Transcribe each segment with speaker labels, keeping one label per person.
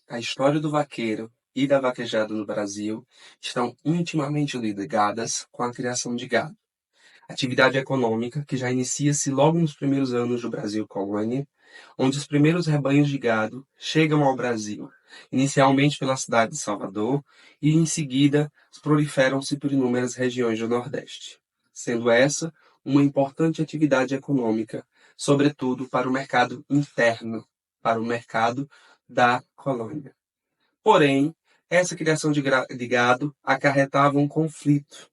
Speaker 1: A história do vaqueiro e da vaquejada no Brasil estão intimamente ligadas com a criação de gado, atividade econômica que já inicia-se logo nos primeiros anos do Brasil colônia, onde os primeiros rebanhos de gado chegam ao Brasil, inicialmente pela cidade de Salvador e em seguida proliferam-se por inúmeras regiões do Nordeste, sendo essa uma importante atividade econômica, sobretudo para o mercado interno, para o mercado da colônia. Porém, essa criação de gado acarretava um conflito.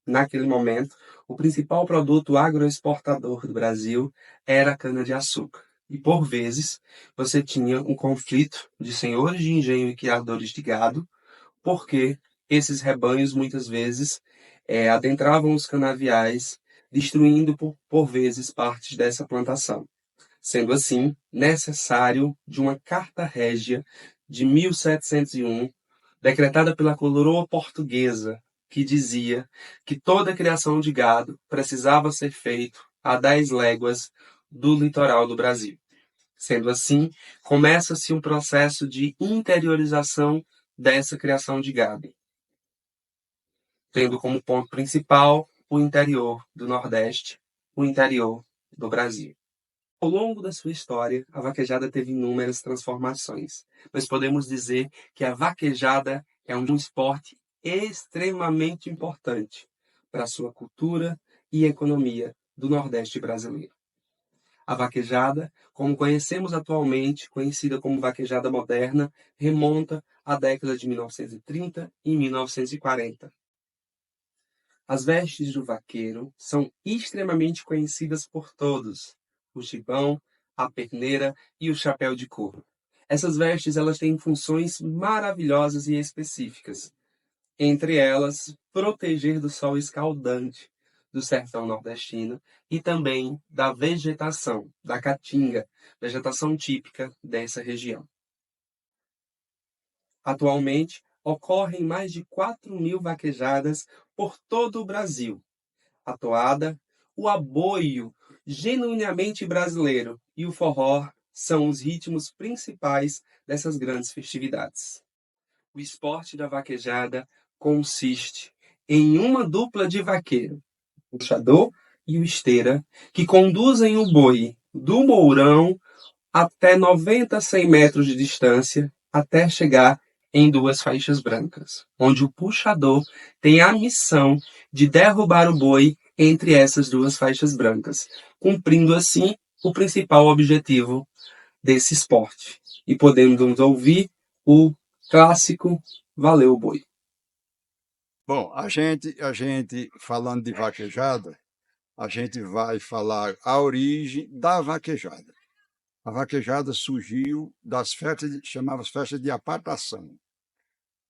Speaker 1: Naquele momento, o principal produto agroexportador do Brasil era a cana-de-açúcar. E, por vezes, você tinha um conflito de senhores de engenho e criadores de gado, porque esses rebanhos, muitas vezes, adentravam os canaviais, destruindo, por vezes, partes dessa plantação. Sendo assim, necessário de uma Carta Régia de 1701, decretada pela coroa portuguesa, que dizia que toda a criação de gado precisava ser feita a 10 léguas do litoral do Brasil. Sendo assim, começa-se um processo de interiorização dessa criação de gado, tendo como ponto principal o interior do Nordeste, o interior do Brasil. Ao longo da sua história, a vaquejada teve inúmeras transformações, mas podemos dizer que a vaquejada é um esporte extremamente importante para a sua cultura e economia do Nordeste brasileiro. A vaquejada, como conhecemos atualmente, conhecida como vaquejada moderna, remonta à década de 1930 e 1940. As vestes do vaqueiro são extremamente conhecidas por todos: o gibão, a perneira e o chapéu de couro. Essas vestes elas têm funções maravilhosas e específicas. Entre elas, proteger do sol escaldante do sertão nordestino e também da vegetação, da caatinga, vegetação típica dessa região. Atualmente, ocorrem mais de 4.000 vaquejadas por todo o Brasil. A toada, o aboio, genuinamente brasileiro, e o forró são os ritmos principais dessas grandes festividades. O esporte da vaquejada consiste em uma dupla de vaqueiro, o puxador e o esteira, que conduzem o boi do mourão até 90 a 100 metros de distância, até chegar em 2 faixas brancas, onde o puxador tem a missão de derrubar o boi entre essas 2 faixas brancas, cumprindo assim o principal objetivo desse esporte. E podemos ouvir o clássico Valeu Boi.
Speaker 2: Bom, a gente falando de vaquejada, a gente vai falar a origem da vaquejada. A vaquejada surgiu das festas, chamavam festas de apartação.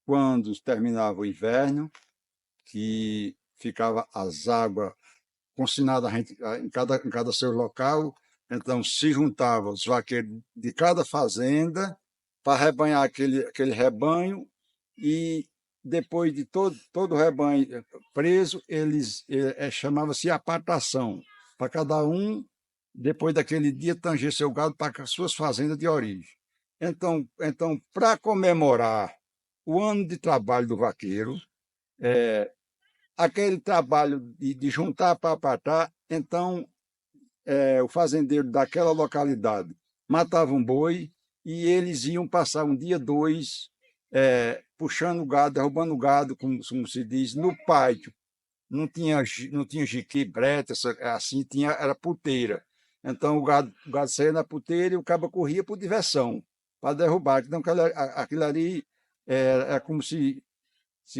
Speaker 2: Quando terminava o inverno, que ficava as águas consignadas em cada seu local, então se juntavam os vaqueiros de cada fazenda para rebanhar aquele rebanho, e depois de todo o rebanho preso, eles chamava-se apartação, para cada um, depois daquele dia, tanger seu gado para as suas fazendas de origem. Então para comemorar o ano de trabalho do vaqueiro, aquele trabalho de juntar para patar, então o fazendeiro daquela localidade matava um boi e eles iam passar um dia, dois, puxando o gado, derrubando o gado, como se diz, no pátio. Não tinha jiqui, breta, assim, era puteira. Então o gado saía na puteira e o cabo corria por diversão, para derrubar. Então aquilo ali é como se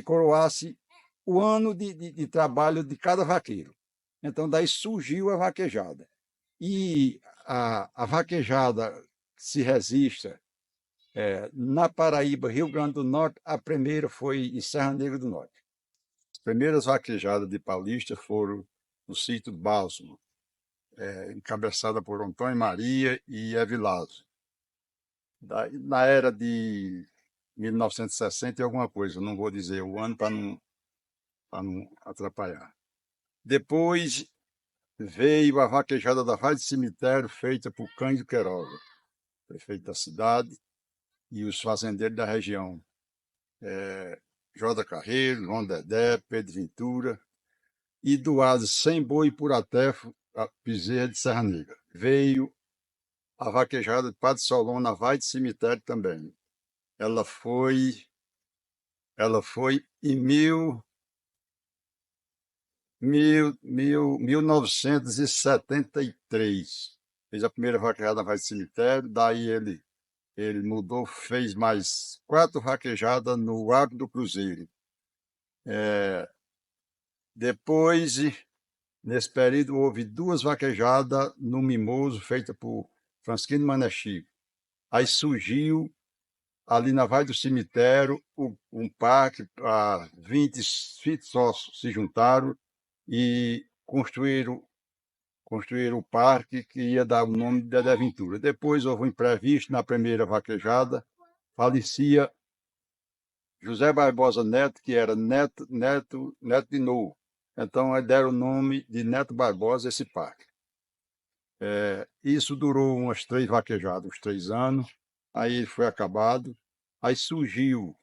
Speaker 2: coroasse o ano de trabalho de cada vaqueiro. Então daí surgiu a vaquejada. E a vaquejada se resista na Paraíba, Rio Grande do Norte, a primeira foi em Serra Negra do Norte. As primeiras vaquejadas de Paulista foram no sítio Bálsamo, encabeçada por Antônio Maria e Evilásio. Na era de 1960 e alguma coisa, não vou dizer o ano para não atrapalhar. Depois veio a vaquejada da Vale do Cemitério, feita por Cândido Queiroga, prefeito da cidade, e os fazendeiros da região. Joda Carreiro, João Dedé, Pedro Ventura, e doado sem boi por Atefo, a Bezerra de Serra Negra. Veio a vaquejada de Padre Solon na Vale do Cemitério também. Ela foi em 1973. Fez a primeira vaquejada na Vale do Cemitério, daí ele mudou, fez mais 4 vaquejadas no Arco do Cruzeiro. Depois, nesse período, houve 2 vaquejadas no Mimoso, feita por Francisquino Mané Chico. Aí surgiu, ali na Vale do Cemitério, um parque, 20 sócios se juntaram e construíram o parque que ia dar o nome de Dedé Ventura. Depois houve um imprevisto na primeira vaquejada, falecia José Barbosa Neto, que era neto de novo. Então, deram o nome de Neto Barbosa esse parque. Isso durou umas 3 vaquejadas, uns 3 anos, aí foi acabado. Aí surgiu,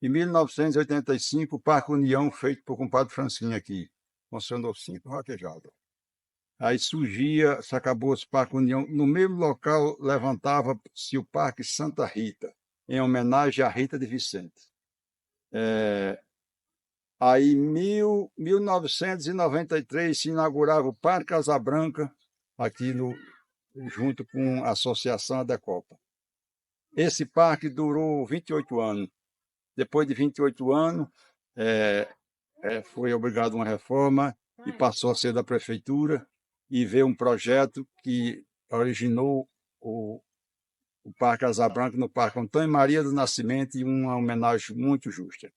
Speaker 2: em 1985, o Parque União, feito por compadre Francinho aqui. Funcionou 5 vaquejadas. Aí surgia, se acabou esse Parque União, no mesmo local levantava-se o Parque Santa Rita, em homenagem à Rita de Vicente. Aí, em 1993, se inaugurava o Parque Casabranca, aqui junto com a Associação Adecopa. Esse parque durou 28 anos. Depois de 28 anos, foi obrigado a uma reforma e passou a ser da prefeitura, e veio um projeto que originou o Parque Casabranca no Parque Antônio Maria do Nascimento, e uma homenagem muito justa.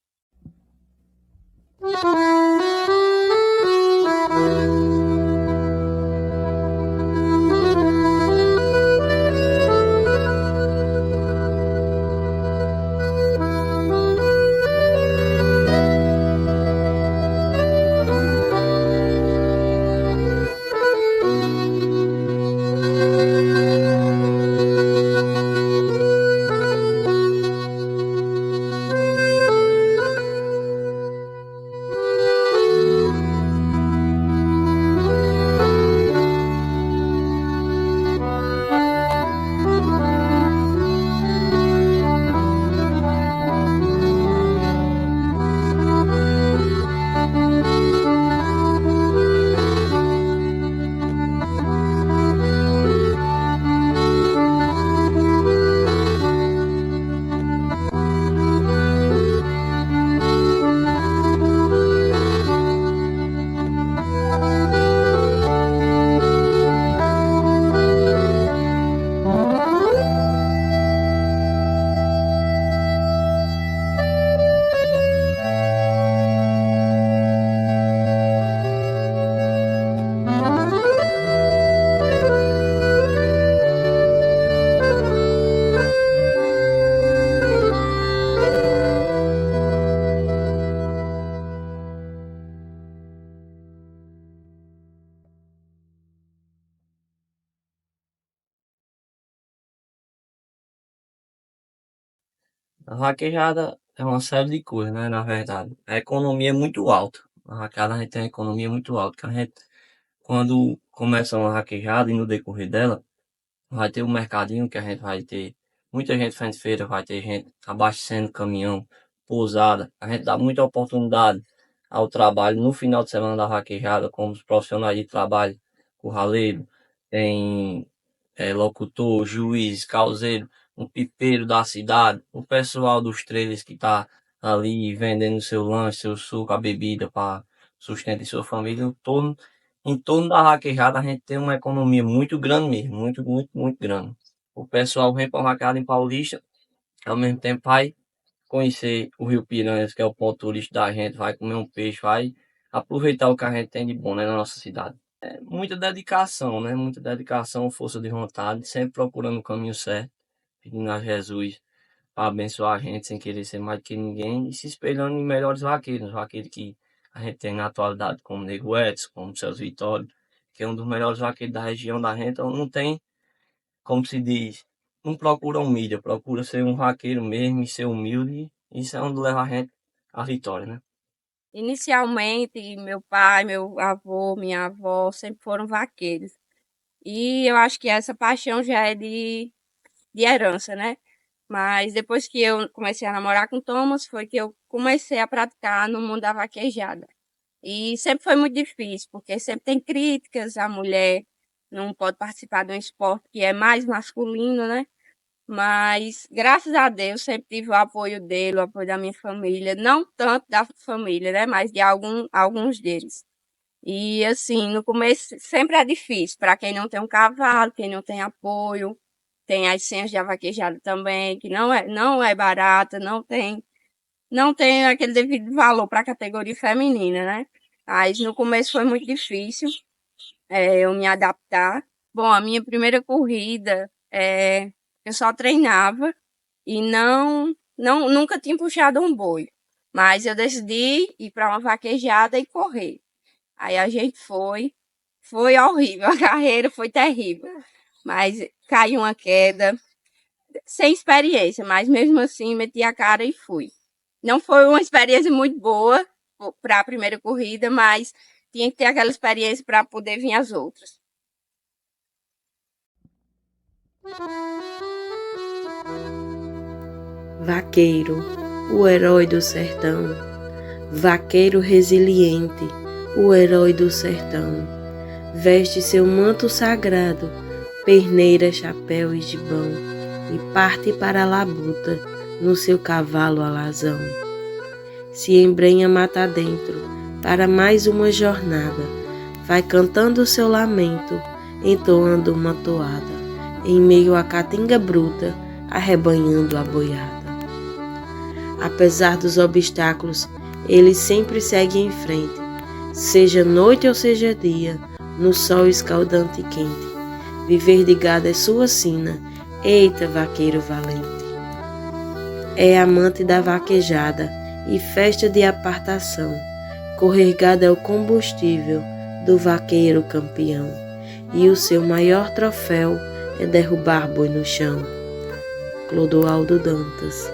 Speaker 3: A vaquejada é uma série de coisas, né? Na verdade, a economia é muito alta. A vaquejada a gente tem uma economia muito alta, que a gente, quando começa uma vaquejada e no decorrer dela, vai ter um mercadinho que a gente vai ter muita gente fazendo feira, vai ter gente abastecendo caminhão, pousada. A gente dá muita oportunidade ao trabalho no final de semana da vaquejada, como os profissionais de trabalho, curraleiro, tem locutor, juiz, causeiro, um pipeiro da cidade, o pessoal dos trailers que tá ali vendendo seu lanche, seu suco, a bebida para sustentar sua família, em torno da vaquejada a gente tem uma economia muito grande mesmo, muito, muito, muito grande. O pessoal vem para a vaquejada em Paulista, ao mesmo tempo vai conhecer o Rio Piranhas, que é o ponto turístico da gente, vai comer um peixe, vai aproveitar o que a gente tem de bom, né, na nossa cidade. É muita dedicação, né? Muita dedicação, força de vontade, sempre procurando o caminho certo, pedindo a Jesus para abençoar a gente sem querer ser mais do que ninguém e se espelhando em melhores vaqueiros, vaqueiros que a gente tem na atualidade, como Nego Edson, como Celso Vitório, que é um dos melhores vaqueiros da região da gente, então não tem, como se diz, não procura mídia, procura ser um vaqueiro mesmo e ser humilde, isso é onde leva a gente à vitória, né?
Speaker 4: Inicialmente, meu pai, meu avô, minha avó sempre foram vaqueiros. E eu acho que essa paixão já é de herança, né? Mas depois que eu comecei a namorar com Thomas, foi que eu comecei a praticar no mundo da vaquejada. E sempre foi muito difícil, porque sempre tem críticas, a mulher não pode participar de um esporte que é mais masculino, né? Mas, graças a Deus, sempre tive o apoio dele, o apoio da minha família, não tanto da família, né? Mas de alguns deles. E, assim, no começo sempre é difícil, para quem não tem um cavalo, quem não tem apoio, tem as senhas de avaquejada também, que não é barata, não tem aquele devido valor para a categoria feminina, né? Mas no começo foi muito difícil, eu me adaptar. Bom, a minha primeira corrida, eu só treinava e nunca tinha puxado um boi. Mas eu decidi ir para uma vaquejada e correr. Aí a gente foi horrível, a carreira foi terrível. Mas caiu uma queda, sem experiência, mas mesmo assim meti a cara e fui. Não foi uma experiência muito boa para a primeira corrida, mas tinha que ter aquela experiência para poder vir as outras.
Speaker 5: Vaqueiro, o herói do sertão, vaqueiro resiliente, o herói do sertão, veste seu manto sagrado, perneira, chapéu e gibão, e parte para a labuta no seu cavalo alazão. Se embrenha mata dentro para mais uma jornada, vai cantando seu lamento, entoando uma toada, em meio à caatinga bruta, arrebanhando a boiada. Apesar dos obstáculos, ele sempre segue em frente, seja noite ou seja dia, no sol escaldante e quente. Viver de gado é sua sina, eita vaqueiro valente. É amante da vaquejada e festa de apartação, correr gado é o combustível do vaqueiro campeão, e o seu maior troféu é derrubar boi no chão. Clodoaldo Dantas.